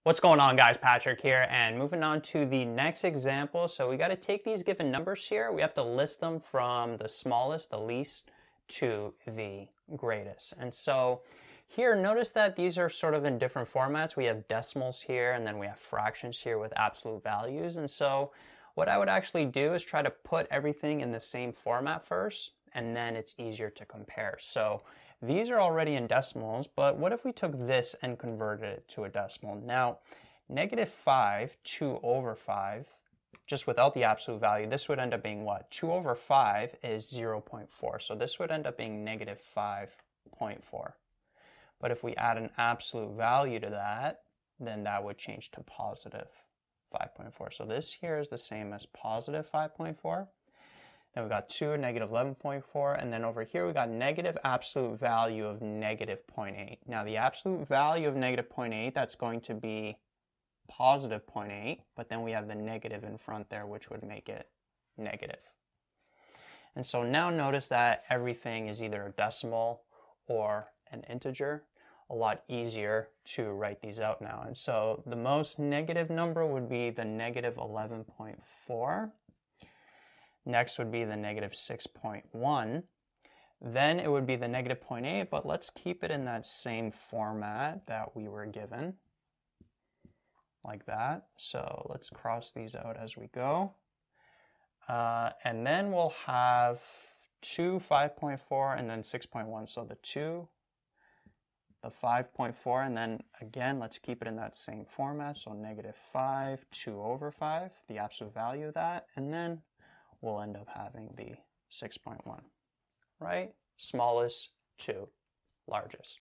What's going on, guys? Patrick here, and moving on to the next example. So we got to take these given numbers here. We have to list them from the smallest, the least, to the greatest. And so here, notice that these are sort of in different formats. We have decimals here, and then we have fractions here with absolute values. And so what I would actually do is try to put everything in the same format first, and then it's easier to compare. So these are already in decimals, but what if we took this and converted it to a decimal? Now, -5, 2 over 5, just without the absolute value, this would end up being what? 2 over 5 is 0.4, so this would end up being -5.4. But if we add an absolute value to that, then that would change to positive 5.4. So this here is the same as positive 5.4. Then we got 2, negative 11.4, and then over here we got negative absolute value of negative 0.8. Now the absolute value of negative 0.8, that's going to be positive 0.8, but then we have the negative in front there, which would make it negative. And so now notice that everything is either a decimal or an integer. A lot easier to write these out now. And so the most negative number would be the negative 11.4. Next would be the negative 6.1. Then it would be the negative 0.8, but let's keep it in that same format that we were given, like that. So let's cross these out as we go. And then we'll have 2, 5.4, and then 6.1. So the 2, the 5.4, and then again, let's keep it in that same format. So -5, 2 over 5, the absolute value of that, and then we'll end up having the 6.1, right? Smallest to largest.